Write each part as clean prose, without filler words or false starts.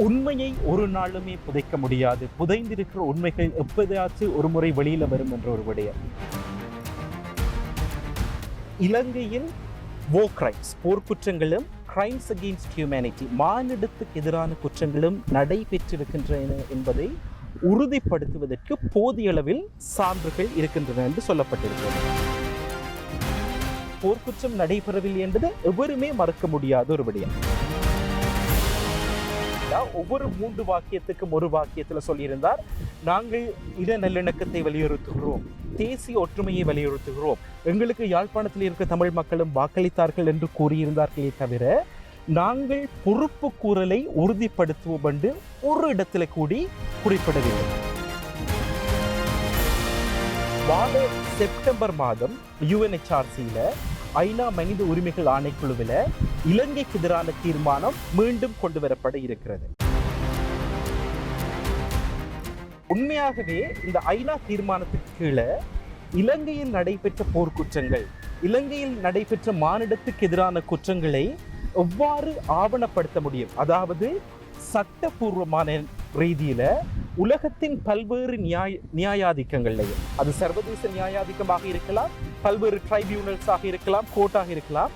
உண்மையை ஒரு நாளுமே புதைக்க முடியாது. புதைந்திருக்கிற உண்மைகள் எப்போதாச்சும் ஒரு முறை வெளியில வரும் என்ற ஒரு விடயம். இலங்கையில் போர்க்குற்றங்களும் கிரைம்ஸ் அகெயின்ஸ்ட் ஹியூமனிட்டி மானிடத்துக்கு எதிரான குற்றங்களும் நடைபெற்றிருக்கின்றன என்பதை உறுதிப்படுத்துவதற்கு போதிய அளவில் சான்றுகள் இருக்கின்றன என்று சொல்லப்பட்டிருக்கிறது. போர்க்குற்றம் நடைபெறவில்லை என்பது எவருமே மறக்க முடியாத ஒரு விடயம். ஒவ்வொரு 3 வாக்கியத்துக்கும் ஒரு வாக்கியத்தில் சொல்லியிருந்தார், நாங்கள் இன நல்லிணக்கத்தை வலியுறுத்துகிறோம், தேசிய ஒற்றுமையை வலியுறுத்துகிறோம், எங்களுக்கு யாழ்ப்பாணத்தில் இருக்க தமிழ் மக்களும் வாக்களித்தார்கள் என்று கூறியிருந்தார்களே தவிர நாங்கள் பொறுப்பு கூறலை உறுதிப்படுத்துவோம் என்று ஒரு இடத்துல கூடி குறிப்பிடவில்லை. செப்டம்பர் மாதம் UNHRCல ஐநா மனித உரிமைகள் ஆணைக்குழுவில் இலங்கைக்கு எதிரான தீர்மானம் மீண்டும் கொண்டு வரப்பட இருக்கிறது. உண்மையாகவே இந்த ஐநா தீர்மானத்துக்கு கீழே இலங்கையில் நடைபெற்ற போர்க்குற்றங்கள், இலங்கையில் நடைபெற்ற மானிடத்துக்கு எதிரான குற்றங்களை எவ்வாறு ஆவணப்படுத்த முடியும்? அதாவது சட்டபூர்வமான ரீதியில உலகத்தின் பல்வேறு நியாயாதிக்கங்கள்லையும், அது சர்வதேச நியாயாதிக்கமாக இருக்கலாம், பல்வேறு ட்ரைபியூனல்ஸாக இருக்கலாம், கோர்ட்டாக இருக்கலாம்,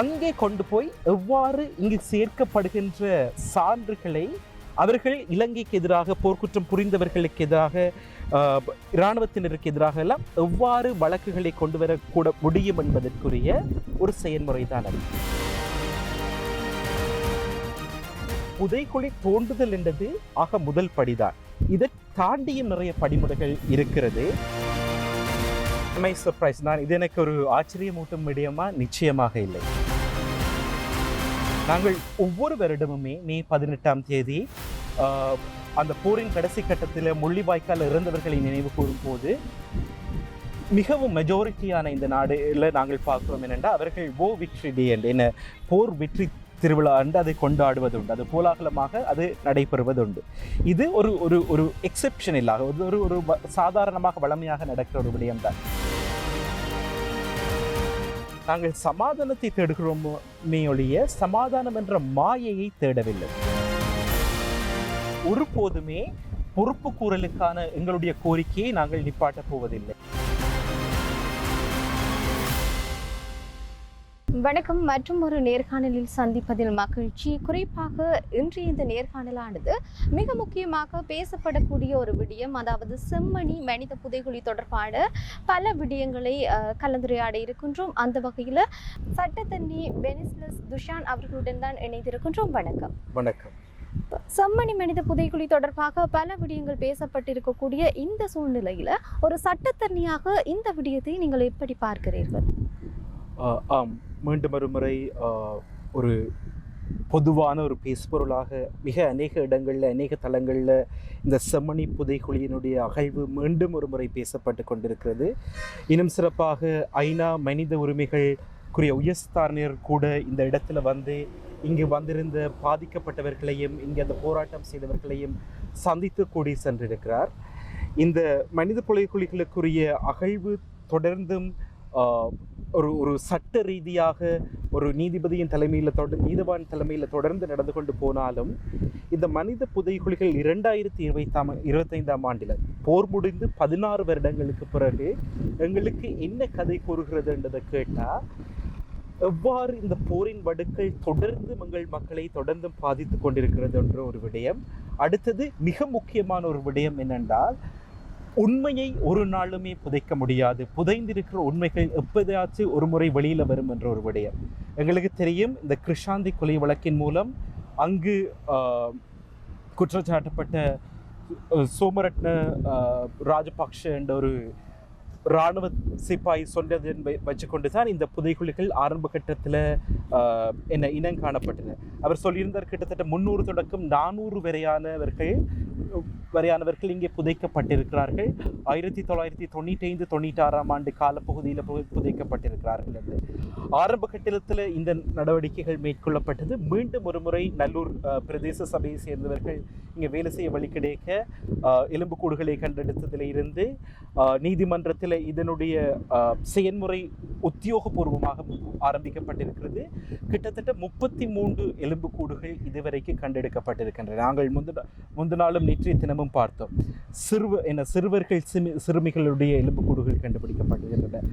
அங்கே கொண்டு போய் எவ்வாறு இங்கு சேர்க்கப்படுகின்ற சான்றுகளை அவர்கள் இலங்கைக்கு எதிராக போர்க்குற்றம் புரிந்தவர்களுக்கு எதிராக இராணுவத்தினருக்கு எதிராக எல்லாம் எவ்வாறு வழக்குகளை கொண்டு வரக்கூட முடியும் என்பதற்குரிய ஒரு செயல்முறை தான் அது. புதைக்குழி தோண்டுதல் என்றது ஆக முதல் படிதான். இதை தாண்டியும் நிறைய படிமுறைகள் இருக்கிறது. நான் இது எனக்கு ஒரு ஆச்சரியமூட்டும் விடயமா நிச்சயமாக இல்லை. நாங்கள் ஒவ்வொரு வருடமுமே மே 18ஆம் தேதி அந்த போரின் கடைசி கட்டத்தில் முள்ளிவாய்க்கால் இறந்தவர்களை நினைவு கூறும் போது மிகவும் மெஜாரிட்டியான இந்த நாடுல நாங்கள் பார்க்கிறோம் என்னென்றால் அவர்கள் விக்டரி டே என்ன போர் வெற்றி திருவிழா என்று அதை கொண்டாடுவதுண்டு, அது கோலாகலமாக அது நடைபெறுவதுண்டு. இது ஒரு ஒரு ஒரு எக்ஸெப்ஷன் இல்லாத ஒரு ஒரு சாதாரணமாக வளமையாக நடக்கிற ஒரு விடயம்தான். நாங்கள் சமாதானத்தை தேடுகிறோமே ஒழிய சமாதானம் என்ற மாயையை தேடவில்லை. ஒருபோதுமே பொறுப்பு கூறலுக்கான எங்களுடைய கோரிக்கையை நாங்கள் நிப்பாட்டப் போவதில்லை. வணக்கம். மற்றும் ஒரு நேர்காணலில் சந்திப்பதில் மகிழ்ச்சி. குறிப்பாக இன்றைய இந்த நேர்காணலானது மிக முக்கியமாக பேசப்படக்கூடிய ஒரு விடயம், அதாவது செம்மணி மனித புதைகுழி தொடர்பான பல விடயங்களை கலந்துரையாட இருக்கின்றோம். அந்த வகையில் சட்டத்தண்ணி பெனிஸ்லஸ் துஷான் அவர்களுடன் தான் இணைந்திருக்கின்றோம். வணக்கம். வணக்கம். செம்மணி மனித புதைகுழி தொடர்பாக பல விடயங்கள் பேசப்பட்டிருக்கக்கூடிய இந்த சூழ்நிலையில் ஒரு சட்டத்தண்ணியாக இந்த விடயத்தை நீங்கள் எப்படி பார்க்கிறீர்கள்? மீண்டும் ஒரு முறை ஒரு பொதுவான ஒரு பேசுபொருளாக மிக அநேக இடங்களில் அநேக தளங்களில் இந்த செம்மணி புதைகுழியினுடைய அகழ்வு மீண்டும் ஒரு முறை பேசப்பட்டு கொண்டிருக்கிறது. இன்னும் சிறப்பாக ஐநா மனித உரிமைகளுக்குரிய உயர்ஸ்தானியர் கூட இந்த இடத்துல வந்து இங்கு வந்திருந்த பாதிக்கப்பட்டவர்களையும் இங்கே அந்த போராட்டம் செய்தவர்களையும் சந்தித்து கூடி சென்றிருக்கிறார். இந்த மனித புதைகுழிகளுக்குரிய அகழ்வு தொடர்ந்தும் ஒரு ஒரு சட்ட ரீதியாக ஒரு நீதிபதியின் தலைமையில் நீதிவான் தலைமையில் தொடர்ந்து நடந்து கொண்டு போனாலும் இந்த மனித புதைகுழிகள் 2025ஆம் ஆண்டில் போர் முடிந்து 16 வருடங்களுக்கு பிறகு எங்களுக்கு என்ன கதை கூறுகிறது என்றதை கேட்டால், எவ்வாறு இந்த போரின் வடுக்கள் தொடர்ந்து எங்கள் மக்களை தொடர்ந்து பாதித்து கொண்டிருக்கிறது என்ற ஒரு விடயம். அடுத்தது மிக முக்கியமான ஒரு விடயம் என்னென்றால், உண்மையை ஒரு நாளுமே புதைக்க முடியாது. புதைந்திருக்கிற உண்மைகள் எப்போதாச்சும் ஒரு முறை வெளியில வரும் என்ற ஒரு விடயம். எங்களுக்கு தெரியும், இந்த கிருஷாந்தி கொலை வழக்கின் மூலம் அங்கு குற்றச்சாட்டப்பட்ட சோமரட்ன ராஜபக்ஷ என்ற ஒரு இராணுவ சிப்பாய் சொன்னதை வச்சுக்கொண்டு தான் இந்த புதைகுழிகள் ஆரம்ப கட்டத்தில் இனம் காணப்பட்டன. அவர் சொல்லியிருந்தார், கிட்டத்தட்ட 300 தொடக்கம் 400 வரையானவர்கள் வரையானவர்கள் இங்கே புதைக்கப்பட்டிருக்கிறார்கள். 1995-96 ஆண்டு காலப்பகுதியில் புதைக்கப்பட்டிருக்கிறார்கள் என்று ஆரம்ப கட்டத்தில் இந்த நடவடிக்கைகள் மேற்கொள்ளப்பட்டது. மீண்டும் ஒரு முறை நல்லூர் பிரதேச சபையை சேர்ந்தவர்கள் இங்கே வேலை செய்ய வழி கிடைக்க எலும்புக்கூடுகளை கண்டெடுத்ததில் இருந்து நீதிமன்றத்தில் இதனுடைய செயல்முறை உத்தியோகபூர்வமாக ஆரம்பிக்கப்பட்டிருக்கிறது. கிட்டத்தட்ட 33 எலும்புக்கூடுகள் இதுவரைக்கு கண்டெடுக்கப்பட்டிருக்கின்றன. நாங்கள் முந்தின நாளும் நேற்றைய தினமும் பார்த்தோம். சிறுவர்கள் சிறுமிகளுடைய எலும்புக்கூடுகள் கண்டுபிடிக்கப்பட்டிருக்கின்றன.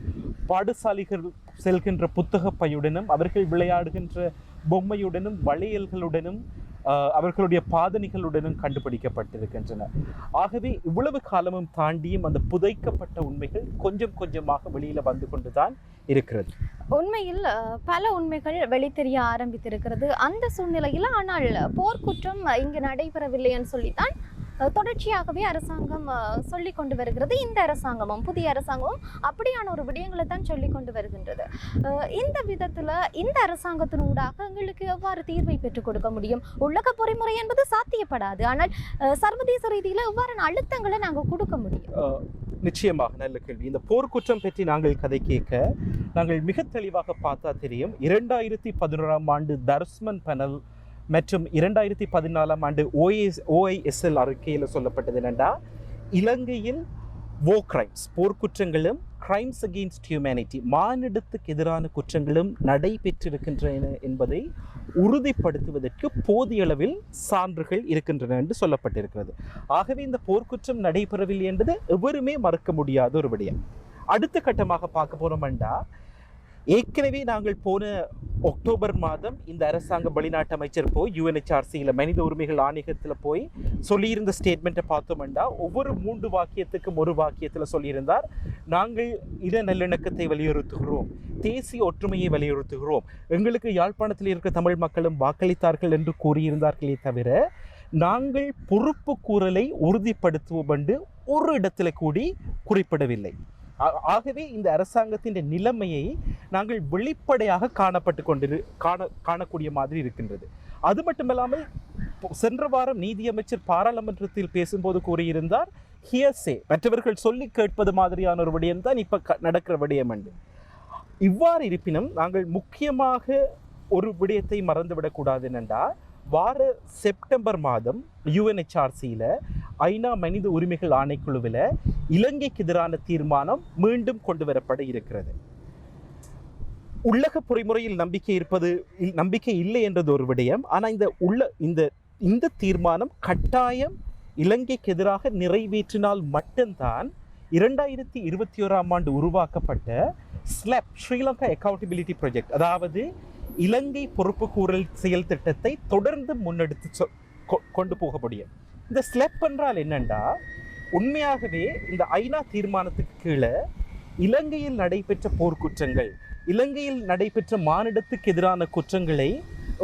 பாடசாலைகள் செல்கின்ற புத்தக பையுடனும் அவர்கள் விளையாடுகின்ற பொம்மையுடனும் வளையல்களுடனும் அவர்களுடைய பாதணிகளுடனும் கண்டுபிடிக்கப்பட்டிருக்கின்றன. ஆகவே இவ்வளவு காலமும் தாண்டியும் அந்த புதைக்கப்பட்ட உண்மைகள் கொஞ்சம் கொஞ்சமாக வெளியில வந்து கொண்டுதான் இருக்கிறது. உண்மையில் பல உண்மைகள் வெளித்தெரிய ஆரம்பித்திருக்கிறது. அந்த சூழ்நிலையில் ஆனால் போர்க்குற்றம் இங்கு நடைபெறவில்லைன்னு சொல்லித்தான் தொடர்ச்சியாகவே அரசாங்கம் சொல்லி கொண்டு வருகிறது. இந்த அரசாங்கமும் புதிய அரசாங்கமும் அப்படியான ஒரு விடயங்களை தான் சொல்லி கொண்டு வருகின்றது. இந்த விதத்தில் இந்த அரசாங்கத்தினூடாக எங்களுக்கு எவ்வாறு தீர்வை பெற்றுக் கொடுக்க முடியும்? உள்ளக பொறிமுறை என்பது சாத்தியப்படாது. ஆனால் சர்வதேச ரீதியில் எவ்வாறான அழுத்தங்களை நாங்கள் கொடுக்க முடியும்? நிச்சயமாக நல்ல கேள்வி. இந்த போர்க்குற்றம் பற்றி நாங்கள் கதை கேட்க நாங்கள் மிக தெளிவாக பார்த்தா தெரியும். 2011 ஆண்டு தர்ஸ்மன் பெனல் மற்றும் 2014 ஆண்டு OISL அறிக்கையில் சொல்லப்பட்டது என்னென்னா, இலங்கையில் கிரைம்ஸ் போர்க்குற்றங்களும் கிரைம்ஸ் அகெயின்ஸ்ட் ஹியூமனிட்டி மானிடத்துக்கு எதிரான குற்றங்களும் நடைபெற்றிருக்கின்றன என்பதை உறுதிப்படுத்துவதற்கு போதிய அளவில் சான்றுகள் இருக்கின்றன என்று சொல்லப்பட்டிருக்கிறது. ஆகவே இந்த போர்க்குற்றம் நடைபெறவில்லை என்பது எவருமே மறுக்க முடியாத ஒரு விடயம். அடுத்த கட்டமாக பார்க்க போனோம்னா, ஏற்கனவே நாங்கள் போன அக்டோபர் மாதம் இந்த அரசாங்க வெளிநாட்டு அமைச்சர் போய் UNHRCயில் மனித உரிமைகள் ஆணையத்தில் போய் சொல்லியிருந்த ஸ்டேட்மெண்ட்டை பார்த்தோம்னா, ஒவ்வொரு 3 வாக்கியத்துக்கும் ஒரு வாக்கியத்தில் சொல்லியிருந்தார், நாங்கள் இன நல்லிணக்கத்தை வலியுறுத்துகிறோம், தேசிய ஒற்றுமையை வலியுறுத்துகிறோம், எங்களுக்கு யாழ்ப்பாணத்தில் இருக்கிற தமிழ் மக்களும் வாக்களித்தார்கள் என்று கூறியிருந்தார்களே தவிர நாங்கள் பொறுப்பு கூறலை உறுதிப்படுத்துவோம் என்று ஒரு இடத்துல கூடி குறிப்பிடவில்லை. ஆகவே இந்த அரசாங்கத்தின் நிலைமையை நாங்கள் வெளிப்படையாக காணக்கூடிய மாதிரி இருக்கின்றது. அது மட்டுமல்லாமல் சென்ற வாரம் நீதியமைச்சர் பாராளுமன்றத்தில் பேசும்போது கூறியிருந்தார், ஹியர்சே மற்றவர்கள் சொல்லி கேட்பது மாதிரியான ஒரு விடயம் தான் இப்ப நடக்கிற விடயம் என்று. இவ்வாறு இருப்பினும் நாங்கள் முக்கியமாக ஒரு விடயத்தை மறந்துவிடக்கூடாது என்னென்றா, வார செப்டம்பர் மாதம் UNHRCயில் ஐநா மனித உரிமைகள் ஆணைக்குழுவில் இலங்கைக்கு எதிரான தீர்மானம் மீண்டும் கொண்டு வரப்பட இருக்கிறது. உள்ளக பொறிமுறையில் நம்பிக்கை இல்லை என்றது ஒரு விடயம். ஆனால் இந்த தீர்மானம் கட்டாயம் இலங்கைக்கு எதிராக நிறைவேற்றினால் மட்டும்தான் 2021 ஆண்டு உருவாக்கப்பட்ட ஸ்லெப் ஸ்ரீலங்கா அக்கௌண்டபிலிட்டி ப்ராஜெக்ட், அதாவது இலங்கை பொறுப்பு கூறல் செயல் திட்டத்தை தொடர்ந்து முன்னெடுத்து கொண்டு போக முடியும். இந்த ஸ்லெப் என்றால் என்னண்டா, உண்மையாகவே இந்த ஐநா தீர்மானத்துக்கு கீழே இலங்கையில் நடைபெற்ற போர்க்குற்றங்கள், இலங்கையில் நடைபெற்ற மானிடத்துக்கு எதிரான குற்றங்களை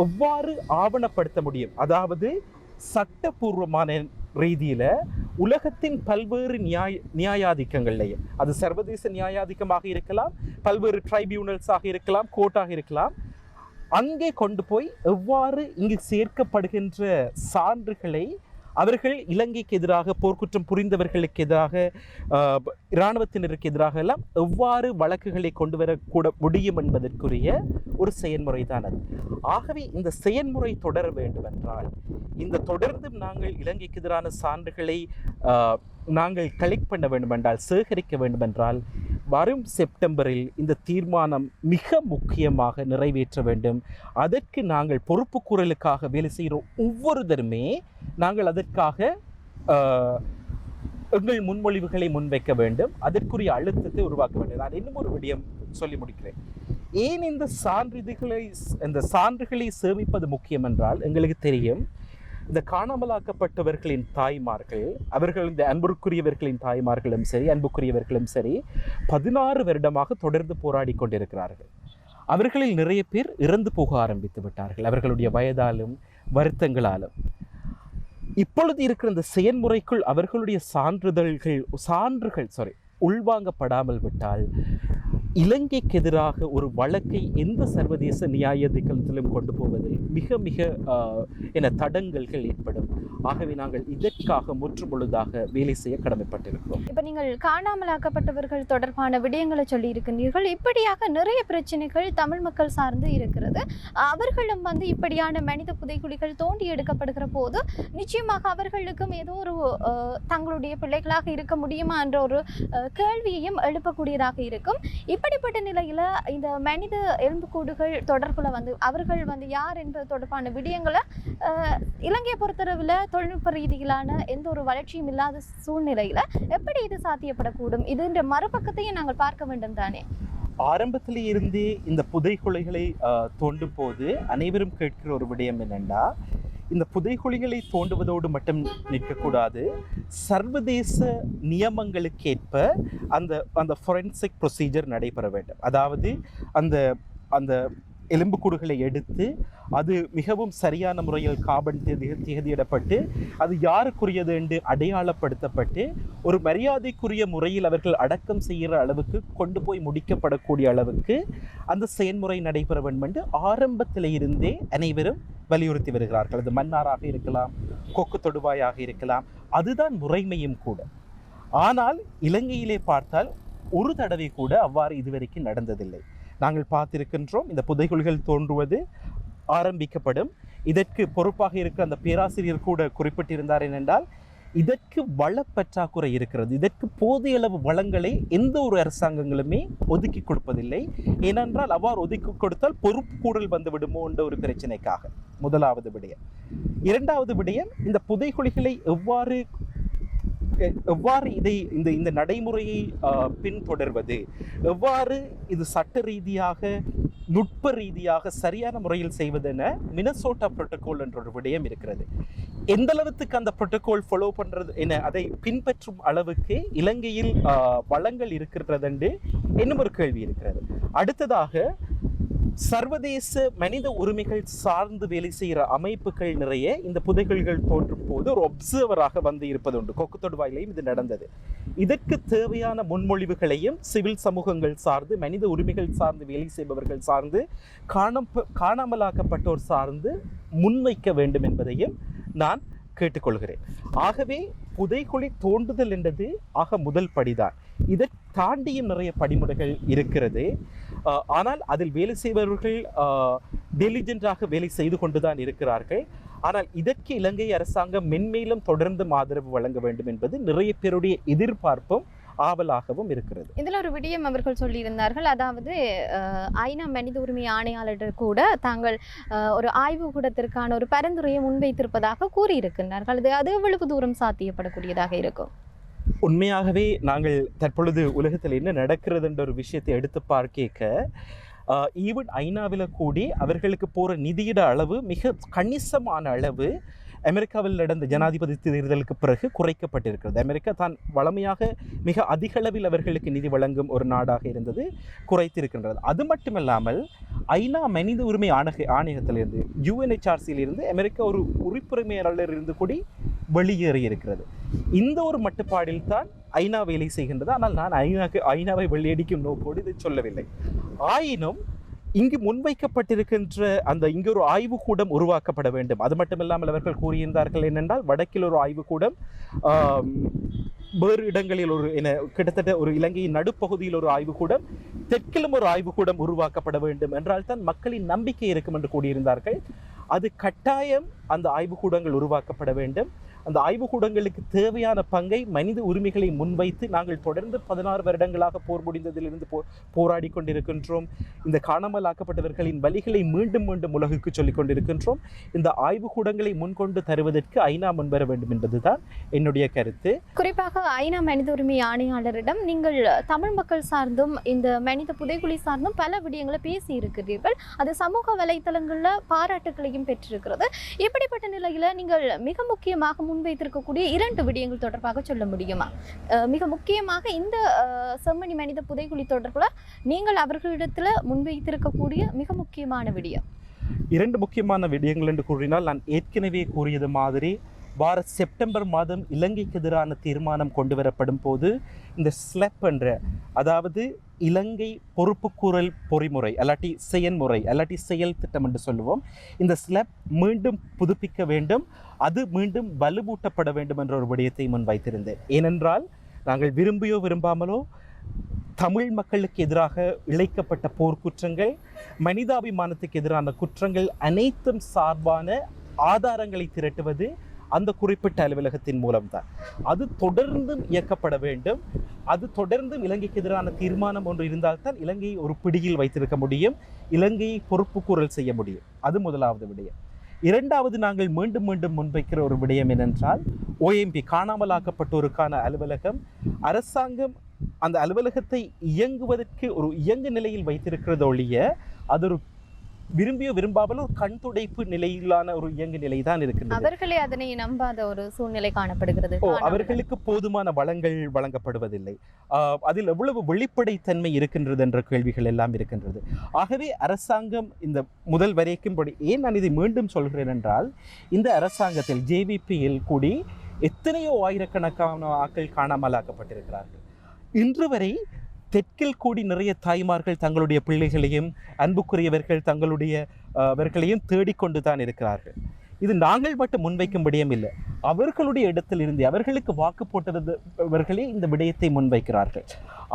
எவ்வாறு ஆவணப்படுத்த முடியும், அதாவது சட்டபூர்வமான ரீதியில் உலகத்தின் பல்வேறு நியாயாதிக்கங்கள்லையும், அது சர்வதேச நியாயாதிக்கமாக இருக்கலாம், பல்வேறு ட்ரைபியூனல்ஸாக இருக்கலாம், கோர்ட்டாக இருக்கலாம், அங்கே கொண்டு போய் எவ்வாறு இங்கு சேர்க்கப்படுகின்ற சான்றுகளை அவர்கள் இலங்கைக்கு எதிராக போர்க்குற்றம் புரிந்தவர்களுக்கு எதிராக இராணுவத்தினருக்கு எதிராக எல்லாம் எவ்வாறு வழக்குகளை கொண்டு வரக்கூட முடியும் என்பதற்குரிய ஒரு செயல்முறை தான் அது. ஆகவே இந்த செயல்முறை தொடர வேண்டும் என்றால், இந்த தொடர்ந்தும் நாங்கள் இலங்கைக்கு எதிரான சான்றுகளை நாங்கள் கலெக்ட் பண்ண வேண்டும் என்றால், சேகரிக்க வேண்டும் என்றால், வரும் செப்டம்பரில் இந்த தீர்மானம் மிக முக்கியமாக நிறைவேற்ற வேண்டும். அதற்கு நாங்கள் பொறுப்பு கூறலுக்காக வேலை செய்கிற ஒவ்வொருத்தருமே நாங்கள் அதற்காக எங்கள் முன்மொழிவுகளை முன்வைக்க வேண்டும், அதற்குரிய அழுத்தத்தை உருவாக்க வேண்டும். நான் இன்னும் ஒரு விடயம் சொல்லி முடிக்கிறேன். ஏன் இந்த சான்றுகளை சேமிப்பது முக்கியம் என்றால், எங்களுக்கு தெரியும், இந்த காணாமலாக்கப்பட்டவர்களின் தாய்மார்கள், அவர்கள் இந்த அன்புக்குரியவர்களின் தாய்மார்களும் சரி, அன்புக்குரியவர்களும் சரி, 16 வருடமாக தொடர்ந்து போராடி கொண்டிருக்கிறார்கள். அவர்களில் நிறைய பேர் இறந்து போக ஆரம்பித்து விட்டார்கள், அவர்களுடைய வயதாலும் வருத்தங்களாலும். இப்பொழுது இருக்கிற இந்த செயல்முறைக்குள் அவர்களுடைய சான்றுகள் உள்வாங்கப்படாமல் விட்டால் இலங்கைக்கு எதிராக ஒரு வழக்கை எந்த சர்வதேச நியாயாதிக்கத்திலும் கொண்டு போவதில் மிக மிக தடங்கல்கள் ஏற்படும். ஆகவே நாங்கள் இதற்காக முற்றுமுழுதாக வேலை செய்ய கடமைப்பட்டிருக்கிறோம். இப்போ நீங்கள் காணாமலாக்கப்பட்டவர்கள் தொடர்பான விடயங்களை சொல்லி இருக்கின்றீர்கள். இப்படியாக நிறைய பிரச்சனைகள் தமிழ் மக்கள் சார்ந்து இருக்கிறது. அவர்களும் இப்படியான மனித புதைகுழிகள் தோண்டி எடுக்கப்படுகிற போது நிச்சயமாக அவர்களுக்கும் ஏதோ ஒரு தங்களுடைய பிள்ளைகளாக இருக்க முடியுமா என்ற ஒரு கேள்வியையும் எழுப்பக்கூடியதாக இருக்கும். இப்படிப்பட்ட நிலையில இந்த மனித எலும்புக்கூடுகள் தொடர்புல அவர்கள் யார் என்பது தொடர்பான விடயங்களை இலங்கையை பொறுத்தளவில் தொழில்நுட்ப ரீதியிலான எந்த ஒரு வளர்ச்சியும் இல்லாத சூழ்நிலையில எப்படி இது சாத்தியப்படக்கூடும்? இதுன்ற மறுபக்கத்தையும் நாங்கள் பார்க்க வேண்டும் தானே. ஆரம்பத்திலே இருந்தே இந்த புதைகுழிகளை தோண்டும் போது அனைவரும் கேட்கிற ஒரு விடயம் என்னென்னா, இந்த புதைகுழிகளை தோண்டுவதோடு மட்டும் நிற்கக்கூடாது, சர்வதேச நியமங்களுக்கேற்ப அந்த ஃபொரென்சிக் ப்ரொசீஜர் நடைபெற வேண்டும். அதாவது அந்த அந்த எலும்புக்கூடுகளை எடுத்து அது மிகவும் சரியான முறையில் காபன் திகதியிடப்பட்டு அது யாருக்குரியது என்று அடையாளப்படுத்தப்பட்டு ஒரு மரியாதைக்குரிய முறையில் அவர்கள் அடக்கம் செய்கிற அளவுக்கு கொண்டு போய் முடிக்கப்படக்கூடிய அளவுக்கு அந்த செயல்முறை நடைபெற வேண்டும் என்று ஆரம்பத்தில் இருந்தே அனைவரும் வலியுறுத்தி வருகிறார்கள். அது மன்னாராக இருக்கலாம், கொக்கு தொடுவாயாக இருக்கலாம், அதுதான் முறைமையும் கூட. ஆனால் இலங்கையிலே பார்த்தால் ஒரு தடவை கூட அவ்வாறு இதுவரைக்கும் நடந்ததில்லை. நாங்கள் பார்த்திருக்கின்றோம், இந்த புதைகுழிகள் தோன்றுவது ஆரம்பிக்கப்படும். இதற்கு பொறுப்பாக இருக்கிற அந்த பேராசிரியர் கூட குறிப்பிட்டிருந்தார் என்னென்றால், இதற்கு வள பற்றாக்குறை இருக்கிறது, இதற்கு போதிய அளவு வளங்களை எந்த ஒரு அரசாங்கங்களுமே ஒதுக்கி கொடுப்பதில்லை. ஏனென்றால் அவ்வாறு ஒதுக்கி கொடுத்தால் பொறுப்பு கூடல் வந்து விடுமோ என்ற ஒரு பிரச்சனைக்காக. முதலாவது விடயம். இரண்டாவது விடயம், இந்த புதைகுழிகளை எவ்வாறு இந்த நடைமுறையை பின்தொடர்வது, எவ்வாறு இது சட்ட ரீதியாக நுட்ப ரீதியாக சரியான முறையில் செய்வதென மினசோட்டா புரோட்டோகால் என்ற ஒரு விடயம் இருக்கிறது. எந்த அளவுக்கு அந்த புரோட்டோகால் ஃபாலோ பண்றது என அதை பின்பற்றும் அளவுக்கு இலங்கையில் வளங்கள் இருக்கிறது என்று இன்னும் ஒரு கேள்வி இருக்கிறது. அடுத்ததாக சர்வதேச மனித உரிமைகள் சார்ந்து வேலை செய்கிற அமைப்புகள் நிறைய இந்த புதைகுழிகள் தோன்றும் போது ஒரு ஒப்சர்வராக இருப்பது உண்டு. கொக்கு தொடுவாயிலையும் இது நடந்தது. இதற்கு தேவையான முன்மொழிவுகளையும் சிவில் சமூகங்கள் சார்ந்து, மனித உரிமைகள் சார்ந்து வேலை செய்பவர்கள் சார்ந்து, காணாமலாக்கப்பட்டோர் சார்ந்து முன்வைக்க வேண்டும் என்பதையும் நான் கேட்டுக்கொள்கிறேன். ஆகவே புதைகுழி தோண்டுதல் என்றது முதல் படிதான். இதை தாண்டியும் நிறைய படிமுறைகள் இருக்கிறது. ஆனால் அதில் வேலை செய்பவர்கள் டெலிஜென்டாக வேலை செய்து கொண்டுதான் இருக்கிறார்கள். ஆனால் இதற்கு இலங்கை அரசாங்கம் மென்மேலும் தொடர்ந்து ஆதரவு வழங்க வேண்டும் என்பது நிறைய பேருடைய எதிர்பார்ப்பும் ஆவலாகவும் இருக்கிறது. இதில் ஒரு விடயம் அவர்கள் சொல்லியிருந்தார்கள். அதாவது ஐநா மனித உரிமை ஆணையாளர் கூட தாங்கள் ஒரு ஆய்வு கூடத்திற்கான ஒரு பரிந்துரையை முன்வைத்திருப்பதாக கூறியிருக்கின்றார்கள். அது எவ்வளவு தூரம் சாத்தியப்படக்கூடியதாக இருக்கும்? உண்மையாகவே நாங்கள் தற்பொழுது உலகத்தில் என்ன நடக்கிறது என்ற ஒரு விஷயத்தை எடுத்து பார்க்க, ஈவன் ஐநாவில் கூடி அவர்களுக்கு போகிற நிதியிட அளவு மிக கணிசமான அளவு அமெரிக்காவில் நடந்த ஜனாதிபதி தேர்தலுக்கு பிறகு குறைக்கப்பட்டிருக்கிறது. அமெரிக்கா தான் வளமையாக மிக அதிக அளவில் அவர்களுக்கு நிதி வழங்கும் ஒரு நாடாக இருந்தது, குறைத்திருக்கின்றது. அது மட்டுமல்லாமல் ஐநா மனித உரிமை ஆணையத்திலிருந்து, UNHRCயிலிருந்து அமெரிக்கா ஒரு உறுப்புரிமையாளர் இருந்து கூடி வெளியேறி இருக்கிறது. இந்த ஒரு மட்டுப்பாடில் தான் ஐநா வேலை செய்கின்றது. ஆனால் நான் ஐநாவை வெள்ளையடிக்கும் நோக்கோடு இதை சொல்லவில்லை. ஆயினும் இங்கு முன்வைக்கப்பட்டிருக்கின்ற இங்கு ஒரு ஆய்வுக்கூடம் உருவாக்கப்பட வேண்டும். அது மட்டுமில்லாமல் அவர்கள் கூறியிருந்தார்கள் என்னென்றால், வடக்கில் ஒரு ஆய்வுக்கூடம், வேறு இடங்களில் கிட்டத்தட்ட ஒரு இலங்கையின் நடுப்பகுதியில் ஒரு ஆய்வுக்கூடம், தெற்கிலும் ஒரு ஆய்வுக்கூடம் உருவாக்கப்பட வேண்டும் என்றால் தான் மக்களின் நம்பிக்கை இருக்கும் என்று கூறியிருந்தார்கள். அது கட்டாயம் அந்த ஆய்வுக்கூடங்கள் உருவாக்கப்பட வேண்டும். அந்த ஆய்வுக்கூடங்களுக்கு தேவையான பங்கை மனித உரிமைகளை முன்வைத்து நாங்கள் தொடர்ந்து 16 வருடங்களாக போர் முடிந்ததிலிருந்து போராடி கொண்டிருக்கின்றோம். இந்த காணாமலாக்கப்பட்டவர்களின் வலிகளை மீண்டும் மீண்டும் உலகுக்கு சொல்லிக் கொண்டிருக்கின்றோம். இந்த ஆய்வுக்கூடங்களை முன்கொண்டு தருவதற்கு ஐநா முன்வர வேண்டும் என்பதுதான் என்னுடைய கருத்து. குறிப்பாக ஐநா மனித உரிமை ஆணையாளரிடம் நீங்கள் தமிழ் மக்கள் சார்ந்தும் இந்த மனித புதைகுழி சார்ந்தும் பல விடயங்களை பேசி இருக்கிறீர்கள். அது சமூக வலைத்தளங்களில் பாராட்டுகளையும் பெற்றிருக்கிறது. இப்படிப்பட்ட நிலையில் நீங்கள் மிக முக்கியமாக முன்வைத்திருக்கக்கூடிய 2 விடயங்கள் தொடர்பாக சொல்ல முடியுமா? மிக முக்கியமாக இந்த செம்மணி மனித புதைகுழி தொடர்பில் நீங்கள் அவர்களிடத்தில் முன்வைத்திருக்கக்கூடிய மிக முக்கியமான விடயம். 2 முக்கியமான விடயங்கள் என்று கூறினால், நான் ஏற்கனவே கூறியது மாதிரி வார செப்டம்பர் மாதம் இலங்கைக்கு எதிரான தீர்மானம் கொண்டு வரப்படும் போது இந்த ஸ்லெப் என்ற, அதாவது இலங்கை பொறுப்புக்கூறல் பொறிமுறை அல்லாட்டி செயன்முறை அல்லாட்டி செயல் திட்டம் என்று சொல்லுவோம், இந்த ஸ்லெப் மீண்டும் புதுப்பிக்க வேண்டும், அது மீண்டும் வலுவூட்டப்பட வேண்டும் என்ற ஒரு விடயத்தை முன்வைத்திருந்தேன். ஏனென்றால் நாங்கள் விரும்பியோ விரும்பாமலோ தமிழ் மக்களுக்கு எதிராக இழைக்கப்பட்ட போர்க்குற்றங்கள், மனிதாபிமானத்துக்கு எதிரான குற்றங்கள் அனைத்தும் சார்பான ஆதாரங்களை திரட்டுவது அந்த குறிப்பிட்ட அலுவலகத்தின் மூலம்தான். அது தொடர்ந்தும் இயக்கப்பட வேண்டும். அது தொடர்ந்தும் இலங்கைக்கு எதிரான தீர்மானம் ஒன்று இருந்தால்தான் இலங்கையை ஒரு பிடியில் வைத்திருக்க முடியும், இலங்கையை பொறுப்புக்கூறல் செய்ய முடியும். அது முதலாவது விடயம். இரண்டாவது, நாங்கள் மீண்டும் மீண்டும் முன்வைக்கிற ஒரு விடயம் என்னென்றால், OMP காணாமலாக்கப்பட்டோருக்கான அலுவலகம், அரசாங்கம் அந்த அலுவலகத்தை இயங்குவதற்கு ஒரு இயங்கு நிலையில் வைத்திருக்கிறது ஒழிய அது ஒரு விரும்பியோ விரும்பாமலோ ஒரு கண் துடைப்பு நிலையிலான ஒரு இயங்கு நிலை தான் இருக்கின்றது. அவர்களே அதனை நம்பாத ஒரு சூழ்நிலை காணப்படுகிறது. அவர்களுக்கு போதுமான வளங்கள் வழங்கப்படுவதில்லை. அதில் எவ்வளவு வெளிப்படைத்தன்மை இருக்கின்றது என்ற கேள்விகள் எல்லாம் இருக்கின்றது. ஆகவே அரசாங்கம் இந்த முதல் வரைக்கும் ஏன் நான் இதை மீண்டும் சொல்கிறேன் என்றால், இந்த அரசாங்கத்தில் JVPயில் கூடி எத்தனையோ ஆயிரக்கணக்கான ஆட்கள் காணாமலாக்கப்பட்டிருக்கிறார்கள். இன்று வரை தெற்கில் கூடி நிறைய தாய்மார்கள் தங்களுடைய பிள்ளைகளையும் அன்புக்குரியவர்கள் அவர்களையும் தேடிக்கொண்டு தான் இருக்கிறார்கள். இது நாங்கள் மட்டும் முன்வைக்கும் விடயம் இல்லை, அவர்களுடைய இடத்திலிருந்து அவர்களுக்கு வாக்கு போட்டவர்களே இந்த விடயத்தை முன்வைக்கிறார்கள்.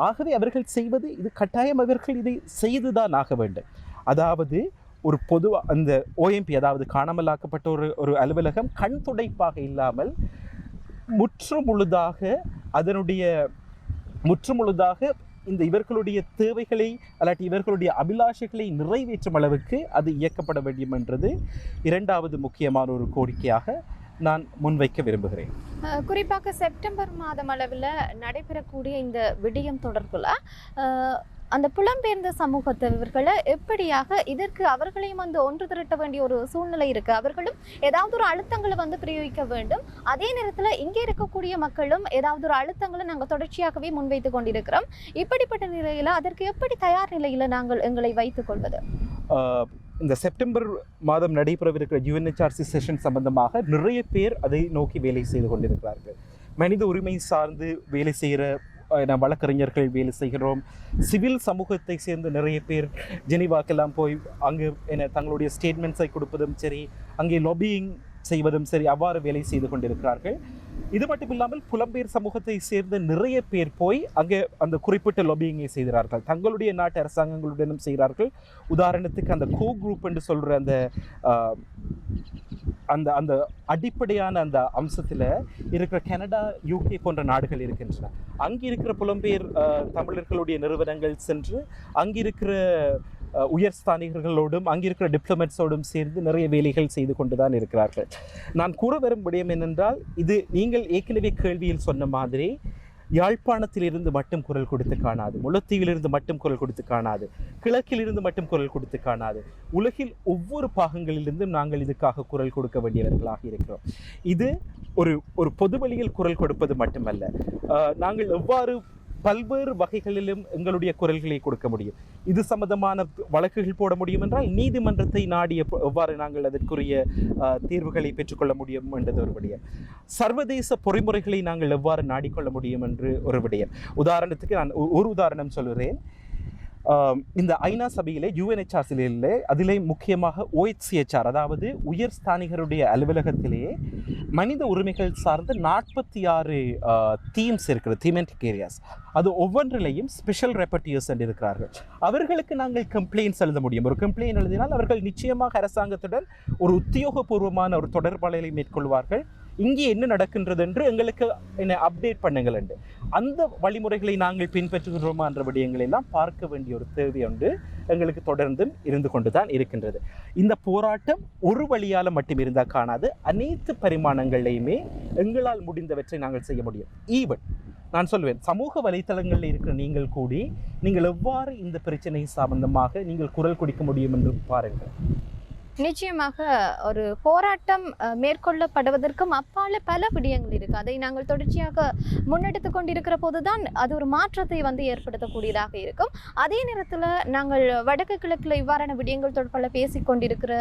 ஆகவே அவர்கள் செய்வது இது கட்டாயம், அவர்கள் இதை செய்துதான் ஆக வேண்டும். அதாவது ஒரு பொதுவாக அந்த OMP, அதாவது காணாமலாக்கப்பட்ட ஒரு அலுவலகம் கண் துடைப்பாக இல்லாமல் முற்றுமுழுதாக இந்த இவர்களுடைய தேவைகளை அல்லாட்டி இவர்களுடைய அபிலாஷைகளை நிறைவேற்றும் அளவுக்கு அது இயக்கப்பட வேண்டும் என்றது இரண்டாவது முக்கியமான ஒரு கோரிக்கையாக நான் முன்வைக்க விரும்புகிறேன். குறிப்பாக செப்டம்பர் மாதம் அளவில் நடைபெறக்கூடிய இந்த விடயம் தொடர்புல அந்த புலம்பெயர்ந்த சமூகத்தவர்களை எப்படியாக இதற்கு அவர்களையும் ஒன்று திரட்ட வேண்டிய ஒரு சூழ்நிலை இருக்கு. அவர்களும் ஏதாவது ஒரு அழுத்தங்களை பிரயோகிக்க வேண்டும். அதே நேரத்தில் இங்கே இருக்கக்கூடிய மக்களும் ஏதாவது ஒரு அழுத்தங்களை நாங்கள் தொடர்ச்சியாகவே முன்வைத்து கொண்டிருக்கிறோம். இப்படிப்பட்ட நிலையில் அதற்கு எப்படி தயார் நிலையில் நாங்கள் எங்களை வைத்துக் கொள்வது? இந்த செப்டம்பர் மாதம் நடைபெறவிருக்கிற UNHRC செஷன் சம்பந்தமாக நிறைய பேர் அதை நோக்கி வேலை செய்து கொண்டிருக்கிறார்கள். மனித உரிமை சார்ந்து வேலை செய்கிற வழக்கறிஞர்கள் வேலை செய்கிறோம். சிவில் சமூகத்தை சேர்ந்து நிறைய பேர் ஜெனீவாக்கெல்லாம் போய் அங்கு தங்களுடைய ஸ்டேட்மெண்ட்ஸை கொடுப்பதும் சரி, அங்கே லாபியிங் செய்வதும் சரி, அவ்வாறு வேலை செய்து கொண்டிருக்கிறார்கள். இது மட்டும் இல்லாமல் புலம்பெயர் சமூகத்தை சேர்ந்த நிறைய பேர் போய் அங்கே அந்த குறிப்பிட்ட லாபியிங்கை செய்கிறார்கள், தங்களுடைய நாட்டு அரசாங்கங்களுடனும் செய்கிறார்கள். உதாரணத்துக்கு அந்த குரூப் என்று சொல்கிற அந்த அந்த அடிப்படையான அந்த அம்சத்தில் இருக்கிற கனடா, UK போன்ற நாடுகள் இருக்கின்றன. அங்கே இருக்கிற புலம்பெயர் தமிழர்களுடைய நிறுவனங்கள் சென்று அங்கிருக்கிற உயர்ஸ்தானிகர்களோடும் அங்கிருக்கிற டிப்ளமேட்ஸோடும் சேர்ந்து நிறைய வேலைகள் செய்து கொண்டு தான் இருக்கிறார்கள். நான் கூற வரும் விடயம் என்னென்றால், இது நீங்கள் ஏற்கனவே கேள்வியில் சொன்ன மாதிரி யாழ்ப்பாணத்திலிருந்து மட்டும் குரல் கொடுத்து காணாது, முல்லைத்தீவிலிருந்து மட்டும் குரல் கொடுத்து காணாது, கிழக்கிலிருந்து மட்டும் குரல் கொடுத்து காணாது, உலகில் ஒவ்வொரு பாகங்களிலிருந்தும் நாங்கள் இதுக்காக குரல் கொடுக்க வேண்டியவர்களாக இருக்கிறோம். இது ஒரு பொது வழியில் குரல் கொடுப்பது மட்டுமல்ல, நாங்கள் எவ்வாறு பல்வேறு வகைகளிலும் எங்களுடைய குரல்களை கொடுக்க முடியும். இது சம்பந்தமான வழக்குகள் போட முடியும் என்றால் நீதிமன்றத்தை நாடி எவ்வாறு நாங்கள் அதற்குரிய தீர்வுகளை பெற்றுக்கொள்ள முடியும் என்றது ஒரு விடயம். சர்வதேச பொறிமுறைகளை நாங்கள் எவ்வாறு நாடிக்கொள்ள முடியும் என்று ஒரு விடயம். உதாரணத்துக்கு நான் ஒரு உதாரணம் சொல்கிறேன். இந்த ஐநா சபையிலே UNHRCயிலே அதிலே முக்கியமாக OHCHR, அதாவது உயர் ஸ்தானிகருடைய அலுவலகத்திலேயே மனித உரிமைகள் சார்ந்த 46 தீம்ஸ் இருக்கிறது, தீமெட்டிக் ஏரியாஸ். அது ஒவ்வொன்றிலையும் ஸ்பெஷல் ரெப்பர்டியர்ஸ் என்று இருக்கிறார்கள். அவர்களுக்கு நாங்கள் கம்ப்ளைண்ட்ஸ் எழுத முடியும். ஒரு கம்ப்ளைண்ட் எழுதினால் அவர்கள் நிச்சயமாக அரசாங்கத்துடன் ஒரு உத்தியோகபூர்வமான ஒரு தொடர்பாடலை மேற்கொள்வார்கள். இங்கே என்ன நடக்கின்றது என்று எங்களுக்கு அப்டேட் பண்ணுங்கள் என்று. அந்த வழிமுறைகளை நாங்கள் பின்பற்றுகிறோமா என்ற விடயங்களை எல்லாம் பார்க்க வேண்டிய ஒரு தேவை ஒன்று எங்களுக்கு தொடர்ந்தும் இருந்து கொண்டு தான் இருக்கின்றது. இந்த போராட்டம் ஒரு வழியால் மட்டும் இருந்தால் காணாது, அனைத்து பரிமாணங்களையுமே எங்களால் முடிந்தவற்றை நாங்கள் செய்ய முடியும். ஈவன் நான் சொல்வேன், சமூக வலைத்தளங்களில் இருக்கிற நீங்கள் கூடி நீங்கள் எவ்வாறு இந்த பிரச்சனை சம்பந்தமாக நீங்கள் குரல் கொடுக்க முடியும் என்று பாருங்கள். நிச்சயமாக ஒரு போராட்டம் மேற்கொள்ளப்படுவதற்கும் அப்பால பல விடயங்கள் இருக்கு. அதை நாங்கள் தொடர்ச்சியாக முன்னெடுத்து கொண்டிருக்கிற போதுதான் அது ஒரு மாற்றத்தை வந்து ஏற்படுத்தக்கூடியதாக இருக்கும். அதே நேரத்தில் நாங்கள் வடக்கு கிழக்கில் இவ்வாறான விடயங்கள் தொடர்பாக பேசிக் கொண்டிருக்கிற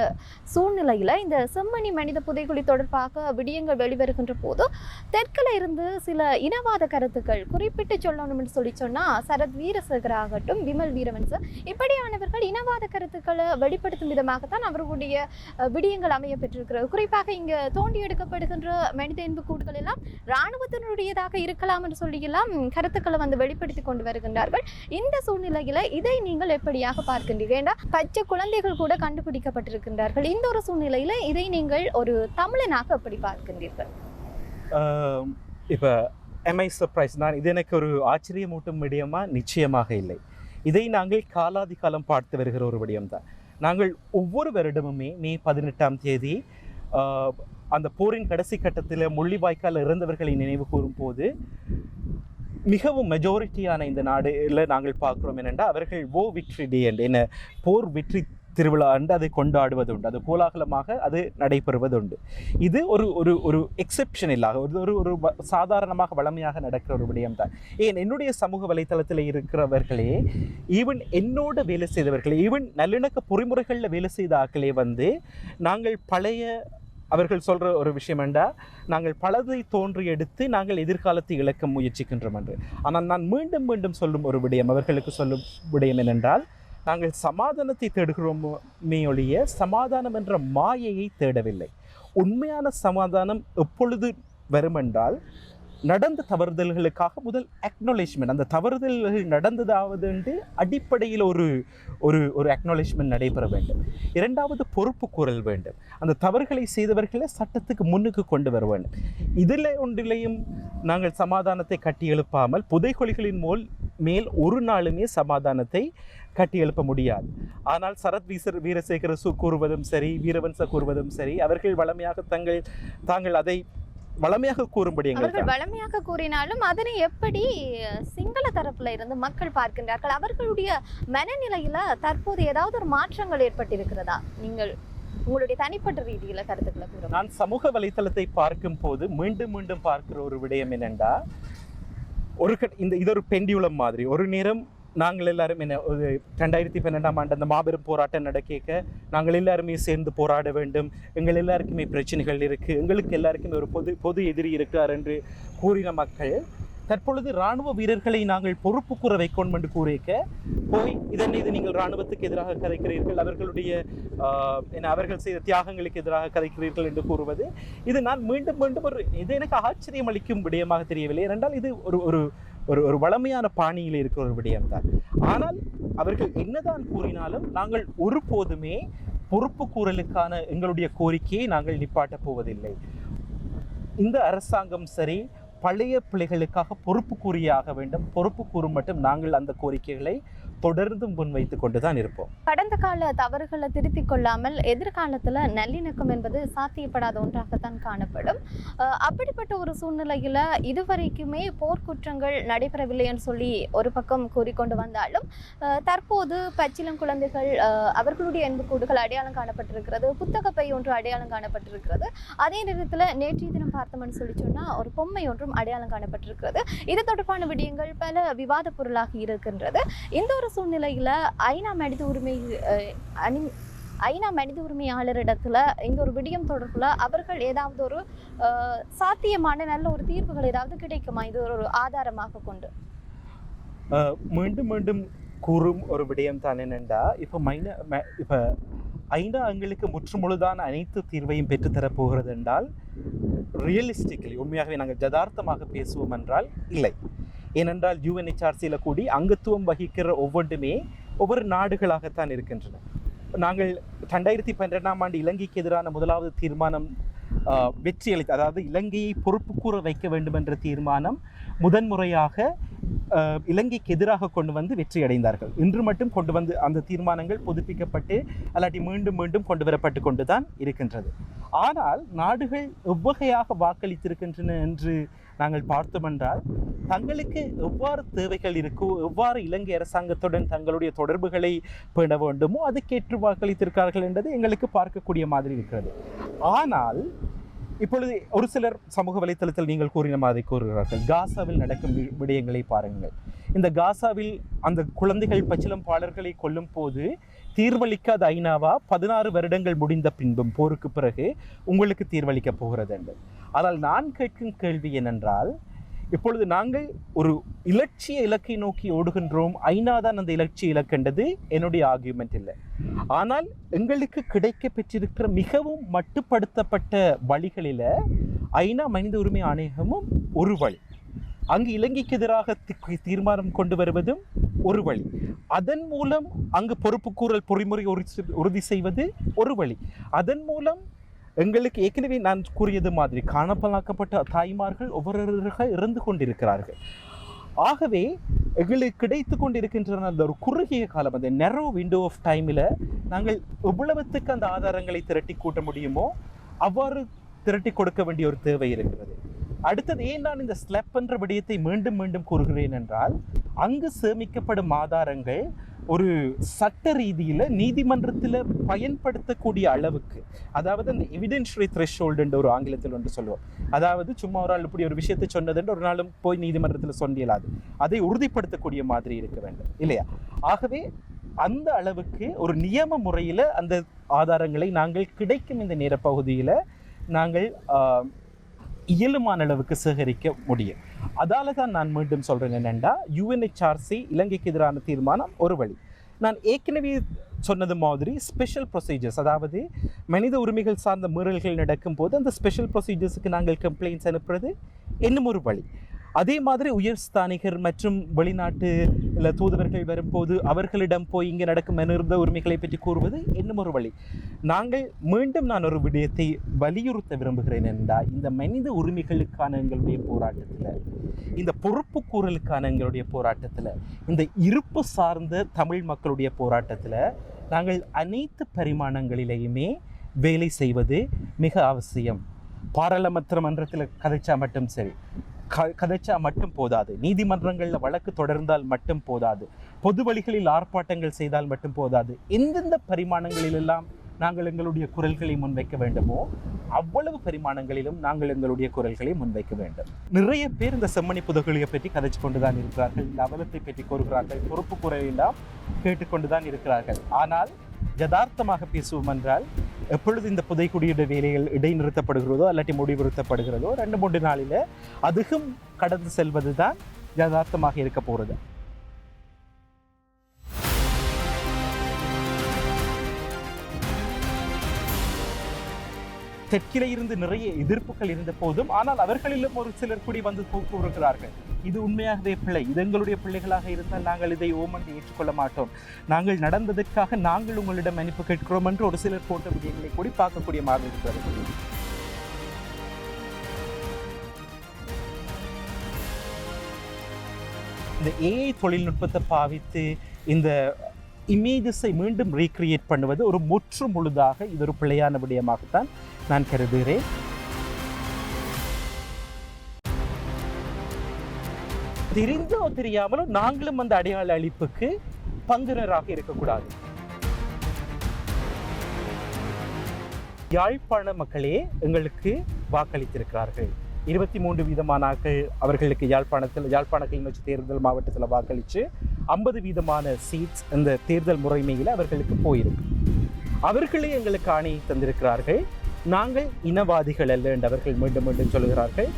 சூழ்நிலையில் இந்த செம்மணி மனித புதைகுழி தொடர்பாக விடயங்கள் வெளிவருகின்ற போது தெற்கில் இருந்து சில இனவாத கருத்துக்கள் குறிப்பிட்டு சொல்லணும் என்று சொன்னால் சரத் வீரசேகர் ஆகட்டும், விமல் வீரவன்ச இப்படியானவர்கள் இனவாத கருத்துக்களை வெளிப்படுத்தும் விதமாகத்தான் அவர்களுடைய விடயங்கள் அமைய பெற்றிருக்கிறது. குறிப்பாக இங்கு தோண்டி எடுக்கப்படுகின்ற மனித எலும்புக்கூடுகள் எல்லாம் இராணுவத்தினுடையதாக இருக்கலாம் என்று சொல்லியெல்லாம் கருத்துக்களை வந்து வெளிப்படுத்தி கொண்டு வருகின்றார்கள். இந்த சூழ்நிலையில இதை நீங்கள் எப்படியாக பார்க்கின்றீர்கள்? ஏன்னா பச்சை குழந்தைகள் கூட கண்டுபிடிக்கப்பட்டிருக்கின்றார்கள். இந்த ஒரு சூழ்நிலையில இதை நீங்கள் ஒரு தமிழனாக எப்படி பார்க்கின்றீர்கள்? இப்போ எம்ஐ சர்ப்ரைஸ் நான் இது எனக்கு ஒரு ஆச்சரியமூட்டும் விடயமா நிச்சயமாக இல்லை. இதை நாங்கள் காலாதி காலம் பார்த்து வருகிற ஒரு விடயம்தான். நாங்கள் ஒவ்வொரு வருடமுமே மே 18ஆம் தேதி அந்த போரின் கடைசி கட்டத்தில் முள்ளிவாய்க்கால் இறந்தவர்களை நினைவு கூறும் போது மிகவும் மெஜாரிட்டியான இந்த நாடுல நாங்கள் பார்க்குறோம் என்னென்னா அவர்கள் விக்ட்ரி டே என்ன போர் வெற்றி திருவிழா அன்று அதை கொண்டாடுவதுண்டு, அது கோலாகலமாக அது நடைபெறுவதுண்டு. இது ஒரு ஒரு ஒரு எக்ஸெப்ஷன் இல்லாத ஒரு ஒரு சாதாரணமாக வளமையாக நடக்கிற ஒரு விடயம்தான். என்னுடைய சமூக வலைத்தளத்தில் இருக்கிறவர்களே, ஈவன் என்னோட வேலை செய்தவர்களே, ஈவன் நல்லிணக்க பொறிமுறைகளில் வேலை செய்த ஆக்களே வந்து நாங்கள் பழைய அவர்கள் சொல்கிற ஒரு விஷயம் என்றா நாங்கள் பலதை தோன்றி எடுத்து நாங்கள் எதிர்காலத்தை இழக்க முயற்சிக்கின்றோம் என்று. ஆனால் நான் மீண்டும் மீண்டும் சொல்லும் ஒரு விடயம், அவர்களுக்கு சொல்லும் விடயம் என்னென்றால், நாங்கள் சமாதானத்தை தேடுகிறோமே ஒழிய சமாதானம் என்ற மாயையை தேடவில்லை. உண்மையான சமாதானம் எப்பொழுது வருமென்றால் நடந்த தவறுதல்களுக்காக முதல் அக்னாலேஜ்மெண்ட், அந்த தவறுதல்கள் நடந்ததாவது என்று அடிப்படையில் ஒரு ஒரு ஒரு அக்னாலேஜ்மெண்ட் நடைபெற வேண்டும். இரண்டாவது பொறுப்பு கூறல் வேண்டும். அந்த தவறுகளை செய்தவர்களை சட்டத்துக்கு முன்னுக்கு கொண்டு வர வேண்டும். இதில் ஒன்றிலையும் நாங்கள் சமாதானத்தை கட்டி எழுப்பாமல் புதைகுழிகளின் மேல் ஒரு நாளுமே சமாதானத்தை கட்டி எழுப்ப முடியாது. ஆனால் சரத் வீரசேகர கூறுவதும் சரி, வீரவன்ச கூறுவதும் சரி, அவர்கள் வளமையாக தாங்கள் அதை வளமையாக கூறும்படி அவர்கள் வளமையாக கூறினாலும் அதனை எப்படி சிங்கள தரப்புல இருந்து மக்கள் பார்க்கின்றார்கள்? அவர்களுடைய மனநிலையில தற்போது ஏதாவது ஒரு மாற்றங்கள் ஏற்பட்டிருக்கிறதா? நீங்கள் உங்களுடைய தனிப்பட்ட ரீதியில கருத்துக்களை கூறுங்க. நான் சமூக வலைத்தளத்தை பார்க்கும் போது மீண்டும் மீண்டும் பார்க்கிற ஒரு விடயம் என்னென்றா, இது ஒரு பெண்டியுலம் மாதிரி. ஒரு நேரம் நாங்கள் எல்லாரும் என்ன ஒரு 2012ஆம் ஆண்டு அந்த மாபெரும் போராட்டம் நடக்க நாங்கள் எல்லாருமே சேர்ந்து போராட வேண்டும், எங்கள் எல்லாருக்குமே பிரச்சனைகள் இருக்குது, எங்களுக்கு எல்லாருக்குமே ஒரு பொது எதிரி இருக்கிறார் என்று கூறின மக்கள் தற்பொழுது இராணுவ வீரர்களை நாங்கள் பொறுப்பு கூற வைக்கணும் என்று கூறிக்க போய் இது நீங்கள் இராணுவத்துக்கு எதிராக கதைக்கிறீர்கள், அவர்களுடைய அவர்கள் செய்த தியாகங்களுக்கு எதிராக கதைக்கிறீர்கள் என்று கூறுவது, இது நான் மீண்டும் மீண்டும் இது எனக்கு ஆச்சரியம் அளிக்கும் விடயமாக தெரியவில்லை. ஏனென்றால் இது ஒரு ஒரு ஒரு வளமையான பாணியில் இருக்கிற ஒரு விடயம்தான். ஆனால் அவர்கள் என்னதான் கூறினாலும் நாங்கள் ஒருபோதுமே பொறுப்பு கூறலுக்கான எங்களுடைய கோரிக்கையை நாங்கள் நிப்பாட்டப் போவதில்லை. இந்த அரசாங்கம் சரி, பழைய பிள்ளைகளுக்காக பொறுப்பு கூறியாக வேண்டும். பொறுப்பு கூறும் மட்டும் நாங்கள் அந்த கோரிக்கைகளை தொடர்ந்து முன்வைத்துக் கொண்டுதான் இருப்போம். கடந்த கால தவறுகளை திருத்திக் கொள்ளாமல் எதிர்காலத்துல நல்லிணக்கம் என்பது சாத்தியப்படாத ஒன்றாகத்தான் காணப்படும். அப்படிப்பட்ட ஒரு சூழ்நிலையில இதுவரைக்குமே போர்க்குற்றங்கள் நடைபெறவில்லை என்று சொல்லி ஒரு பக்கம் கூறிக்கொண்டு வந்தாலும் தற்போது பச்சிளம் குழந்தைகள் அவர்களுடைய எலும்புக்கூடுகள் அடையாளம் காணப்பட்டிருக்கிறது, புத்தகப்பை ஒன்று அடையாளம் காணப்பட்டிருக்கிறது. அதே நேரத்தில் நேற்றைய தினம் பார்த்தோம்னு சொல்லி சொன்னா ஒரு பொம்மை ஒன்றும் அடையாளம் காணப்பட்டிருக்கிறது. இது தொடர்பான விடயங்கள் பல விவாத பொருளாகி இருக்கின்றது. இந்த ஒரு சூழ்நிலையில ஐநா மனித உரிமையாளரிடத்துல இந்த ஒரு விடயம் தொடர்புல அவர்கள் ஏதாவது ஒரு சாத்தியமான நல்ல ஒரு தீர்வுகள் ஏதாவது கிடைக்குமா? இது ஒரு ஆதாரமாக கொண்டு மீண்டும் மீண்டும் கூறும் ஒரு விடயம் தான் என்னென்றா, இப்போ ஐநா எங்களுக்கு முற்றுமுழுதான அனைத்து தீர்வையும் பெற்றுத்தரப் போகிறது என்றால் ரியலிஸ்டிக்கலி உண்மையாகவே நாங்கள் யதார்த்தமாக பேசுவோம் என்றால் இல்லை. ஏனென்றால் UNHRCயில் கூடி அங்கத்துவம் வகிக்கிற ஒவ்வொன்றுமே ஒவ்வொரு நாடுகளாகத்தான் இருக்கின்றன. நாங்கள் 2012ஆம் ஆண்டு இலங்கைக்கு எதிரான முதலாவது தீர்மானம் வெற்றி அளித்து, அதாவது இலங்கையை பொறுப்பு கூற வைக்க வேண்டும் என்ற தீர்மானம் முதன்முறையாக இலங்கைக்கு எதிராக கொண்டு வந்து வெற்றி அடைந்தார்கள். இன்று மட்டும் கொண்டு வந்து அந்த தீர்மானங்கள் புதுப்பிக்கப்பட்டு அல்லாட்டி மீண்டும் மீண்டும் கொண்டு வரப்பட்டு கொண்டு தான் இருக்கின்றது. ஆனால் நாடுகள் எவ்வகையாக வாக்களித்திருக்கின்றன என்று நாங்கள் பார்த்தோம் என்றால், தங்களுக்கு எவ்வாறு தேவைகள் இருக்கோ, எவ்வாறு இலங்கை அரசாங்கத்துடன் தங்களுடைய தொடர்புகளை பேண வேண்டுமோ அதுக்கேற்று வாக்களித்திருக்கிறார்கள் என்பது எங்களுக்கு பார்க்கக்கூடிய மாதிரி இருக்கிறது. ஆனால் இப்பொழுது ஒரு சிலர் சமூக வலைத்தளத்தில் நீங்கள் கூறின மாதிரி கூறுகிறார்கள், காசாவில் நடக்கும் விடயங்களை பாருங்கள். இந்த காசாவில் அந்த குழந்தைகள் பச்சிளம்பாளர்களை கொல்லும் போது தீர்வளிக்காத ஐநாவா 16 வருடங்கள் முடிந்த பின்பும் போருக்கு பிறகு உங்களுக்கு தீர்வளிக்கப் போகிறது என்று. ஆனால் நான் கேட்கும் கேள்வி என்னென்றால், இப்பொழுது நாங்கள் ஒரு இலட்சிய இலக்கை நோக்கி ஓடுகின்றோம், ஐநா தான் அந்த இலட்சிய இலக்கென்றது என்னுடைய ஆர்கியூமெண்ட் இல்லை. ஆனால் எங்களுக்கு கிடைக்க பெற்றிருக்கிற மிகவும் மட்டுப்படுத்தப்பட்ட வழிகளில் ஐநா மனித உரிமை ஆணையகமும் ஒரு வழி, அங்கு இலங்கைக்கு எதிராக தீர்மானம் கொண்டு வருவதும் ஒரு வழி, அதன் மூலம் அங்கு பொறுப்புக்கூறல் பொறிமுறை உறுதி செய்வது ஒரு வழி, அதன் மூலம் எங்களுக்கு ஏற்கனவே நான் கூறியது மாதிரி காணப்பலாக்கப்பட்ட தாய்மார்கள் ஒவ்வொருவராக இறந்து கொண்டிருக்கிறார்கள். ஆகவே எங்களுக்கு கிடைத்து கொண்டிருக்கின்ற அந்த ஒரு குறுகிய காலம், அந்த நெரோ விண்டோ ஆஃப் டைமில் நாங்கள் எவ்வளவுத்துக்கு அந்த ஆதாரங்களை திரட்டி கூட்ட முடியுமோ அவ்வாறு திரட்டி கொடுக்க வேண்டிய ஒரு தேவை இருக்கிறது. அடுத்தது, ஏன் நான் இந்த ஸ்லெப் என்ற விடயத்தை மீண்டும் மீண்டும் கூறுகிறேன் என்றால், அங்கு சேமிக்கப்படும் ஆதாரங்கள் ஒரு சட்ட ரீதியில் நீதிமன்றத்தில் பயன்படுத்தக்கூடிய அளவுக்கு, அதாவது அந்த எவிடென்ஷரி த்ரெஷ்ஹோல்டு என்ற ஒரு ஆங்கிலத்தில் ஒன்று சொல்லுவோம். அதாவது சும்மா ஒரு ஆள் இப்படி ஒரு விஷயத்தை சொன்னதுன்னு ஒரு நாளும் போய் நீதிமன்றத்தில் சொன்னியலாது, அதை உறுதிப்படுத்தக்கூடிய மாதிரி இருக்க வேண்டும் இல்லையா? ஆகவே அந்த அளவுக்கு ஒரு நியம முறையில் அந்த ஆதாரங்களை நாங்கள் கிடைக்கும் இந்த நேர பகுதியில் நாங்கள் இயலுமான அளவுக்கு சேகரிக்க முடியும். அதால தான் நான் மீண்டும் சொல்கிறேன் என்னென்னா, UNHRC இலங்கைக்கு எதிரான தீர்மானம் ஒரு வழி. நான் ஏற்கனவே சொன்னது மாதிரி ஸ்பெஷல் ப்ரொசீஜர்ஸ், அதாவது மனித உரிமைகள் சார்ந்த மீறல்கள் நடக்கும் போது அந்த ஸ்பெஷல் ப்ரொசீஜர்ஸுக்கு நாங்கள் கம்ப்ளைண்ட்ஸ் அனுப்புறது இன்னும் ஒரு வழி. அதே மாதிரி உயர்ஸ்தானிகர் மற்றும் வெளிநாட்டு தூதுவர்கள் வரும்போது அவர்களிடம் போய் இங்கே நடக்கும் மனித உரிமைகளை பற்றி கூறுவது இன்னும் ஒரு வழி. நான் ஒரு விடயத்தை வலியுறுத்த விரும்புகிறேன் என்றால், இந்த மனித உரிமைகளுக்கான எங்களுடைய போராட்டத்தில், இந்த பொறுப்பு கூறலுக்கான எங்களுடைய போராட்டத்தில், இந்த இருப்பு சார்ந்த தமிழ் மக்களுடைய போராட்டத்தில் நாங்கள் அனைத்து பரிமாணங்களிலேயுமே வேலை செய்வது மிக அவசியம். பாராளுமன்ற மன்றத்தில் கதைச்சா மட்டும் சரி, கதைச்சா மட்டும் போதாது, நீதிமன்றங்களில் வழக்கு தொடர்ந்தால் மட்டும் போதாது, பொது வழிகளில் ஆர்ப்பாட்டங்கள் செய்தால் மட்டும் போதாது. எந்தெந்த பரிமாணங்களிலெல்லாம் நாங்கள் எங்களுடைய குரல்களை முன்வைக்க வேண்டுமோ அவ்வளவு பரிமாணங்களிலும் நாங்கள் எங்களுடைய குரல்களை முன்வைக்க வேண்டும். நிறைய பேர் இந்த செம்மணி புதைகுழியை பற்றி கதைச்சு கொண்டுதான் இருக்கிறார்கள், இந்த அவலத்தை பற்றி கூறுகிறார்கள், பொறுப்பு குரலெல்லாம் கேட்டுக்கொண்டுதான் இருக்கிறார்கள். ஆனால் யதார்த்தமாக பேசுவோம் என்றால், எப்பொழுது இந்த புதைக்குடியுடைய வேலைகள் இடைநிறுத்தப்படுகிறதோ அல்லாட்டி முடிவுறுத்தப்படுகிறதோ 2-3 நாளில் அதுவும் கடந்து செல்வது தான் யதார்த்தமாக இருக்க போகிறது. தெற்கிலே இருந்து நிறைய எதிர்ப்புகள் இருந்த போதும், ஆனால் அவர்களிலும் ஒரு சிலர் கூடி வந்து கூறுகிறார்கள், இது உண்மையாகவே பிள்ளை, இது எங்களுடைய பிள்ளைகளாக இருந்தால் நாங்கள் இதை ஓமன்று ஏற்றுக்கொள்ள மாட்டோம், நாங்கள் நடந்ததற்காக நாங்கள் உங்களிடம் மன்னிப்பு கேட்கிறோம் என்று ஒரு சிலர் போட்ட விடயங்களை கூடி பார்க்கக்கூடிய மாதிரி இருக்கிறது. இந்த AI தொழில்நுட்பத்தை பாவித்து இந்த இமேஜஸை மீண்டும் ரீக்ரியேட் பண்ணுவது ஒரு முற்று முழுதாக இது ஒரு பிழையான விடயமாகத்தான் நான் கருதுகிறேன். தெரிந்தோ தெரியாமலோ நாங்களும் அந்த அடையாள அழிப்புக்கு பங்குனராக இருக்கக்கூடாது. யாழ்ப்பாண மக்களே எங்களுக்கு வாக்களித்திருக்கிறார்கள். 23 வீதமான அவர்களுக்கு யாழ்ப்பாண கிளிநொச்சி தேர்தல் மாவட்டத்தில் வாக்களித்து 50 வீதமான சீட்ஸ் இந்த தேர்தல் முறைமையில் அவர்களுக்கு போயிருக்கு. அவர்களே எங்களுக்கு ஆணையை தந்திருக்கிறார்கள். நாங்கள் இனவாதிகள் அல்ல என்று அவர்கள் மீண்டும் மீண்டும் சொல்கிறார்கள்.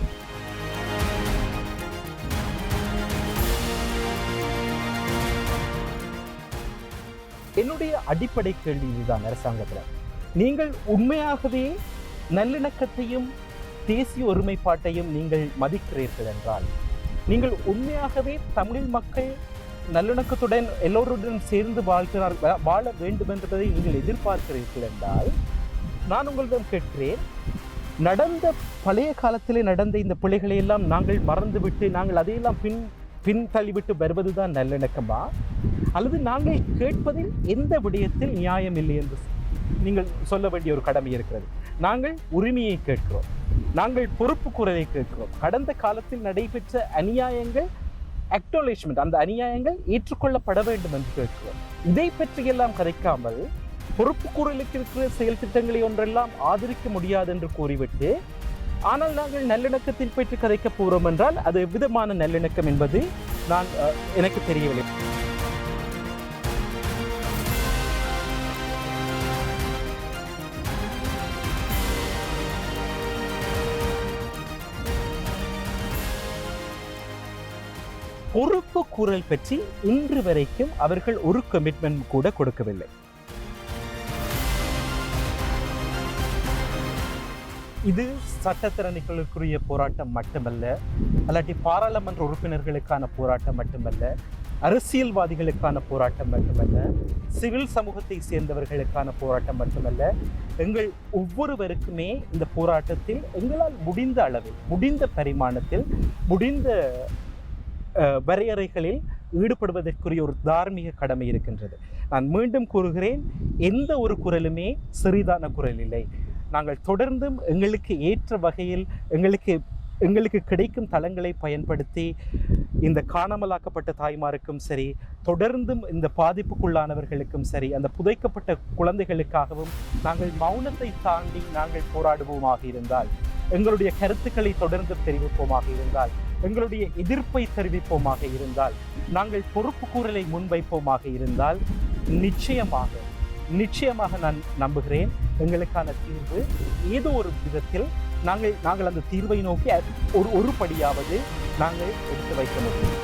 என்னுடைய அடிப்படை கேள்வி இதுதான். அரசாங்கத்தில் நீங்கள் உண்மையாகவே நல்லிணக்கத்தையும் தேசிய ஒருமைப்பாட்டையும் நீங்கள் மதிக்கிறீர்கள் என்றால், நீங்கள் உண்மையாகவே தமிழ் மக்கள் நல்லிணக்கத்துடன் எல்லோருடன் சேர்ந்து வாழ வேண்டும் என்பதை நீங்கள் எதிர்பார்க்கிறீர்கள் என்றால், நான் உங்களிடம் கேட்கிறேன், நடந்த பழைய காலத்திலே நடந்த இந்த பிழைகளை எல்லாம் நாங்கள் மறந்துவிட்டு நாங்கள் அதையெல்லாம் பின்தள்ளிவிட்டு வருவதுதான் நல்லிணக்கமா, அல்லது நாங்கள் கேட்பதில் எந்த விடயத்தில் நியாயம் இல்லை என்று நீங்கள் சொல்ல வேண்டிய ஒரு கடமை இருக்கிறது. நாங்கள் உரிமையை கேட்கிறோம், நாங்கள் பொறுப்பு குரலை கேட்கிறோம். கடந்த காலத்தில் நடைபெற்ற அநியாயங்கள் அக்னாலேஜ்மெண்ட், அந்த அநியாயங்கள் ஏற்றுக்கொள்ளப்பட வேண்டும் என்று கேட்கிறோம். இதை பற்றியெல்லாம் கதைக்காமல் பொறுப்பு குரலுக்கு இருக்கிற செயல் திட்டங்களை ஒன்றெல்லாம் ஆதரிக்க முடியாது என்று கூறிவிட்டு, ஆனால் நாங்கள் நல்லிணக்கத்தில் பற்றி கதைக்க போகிறோம் என்றால் அது எவ்விதமான நல்லிணக்கம் என்பது எனக்கு தெரியவில்லை. பொறுப்பு குரல் பற்றி இன்று வரைக்கும் அவர்கள் ஒரு கமிட்மெண்ட் கூட கொடுக்கவில்லை. இது சட்டத்திறனிகளுக்குரிய போராட்டம் மட்டுமல்ல, அல்லாட்டி பாராளுமன்ற உறுப்பினர்களுக்கான போராட்டம் மட்டுமல்ல, அரசியல்வாதிகளுக்கான போராட்டம் மட்டுமல்ல, சிவில் சமூகத்தை சேர்ந்தவர்களுக்கான போராட்டம் மட்டுமல்ல. எங்கள் ஒவ்வொருவருக்குமே இந்த போராட்டத்தில் எங்களால் முடிந்த அளவில், முடிந்த பரிமாணத்தில், முடிந்த வரையறைகளில் ஈடுபடுவதற்குரிய ஒரு தார்மீக கடமை இருக்கின்றது. நான் மீண்டும் கூறுகிறேன், எந்த ஒரு குரலுமே சிறிதான குரல் இல்லை. நாங்கள் தொடர்ந்தும் எங்களுக்கு ஏற்ற வகையில் எங்களுக்கு கிடைக்கும் தளங்களை பயன்படுத்தி இந்த காணாமலாக்கப்பட்ட தாய்மாருக்கும் சரி, தொடர்ந்தும் இந்த பாதிப்புக்குள்ளானவர்களுக்கும் சரி, அந்த புதைக்கப்பட்ட குழந்தைகளுக்காகவும் நாங்கள் மௌனத்தை தாண்டி நாங்கள் போராடுவோமாக இருந்தால், எங்களுடைய கருத்துக்களை தொடர்ந்து தெரிவிப்போமாக இருந்தால், எங்களுடைய எதிர்ப்பை தெரிவிப்போமாக இருந்தால், நாங்கள் பொறுப்பு கூறலை முன்வைப்போமாக இருந்தால், நிச்சயமாக நான் நம்புகிறேன் எங்களுக்கான தீர்வு ஏதோ ஒரு விதத்தில் நாங்கள் அந்த தீர்வை நோக்கி ஒரு படியாவது நாங்கள் எடுத்து வைக்க முடியும்.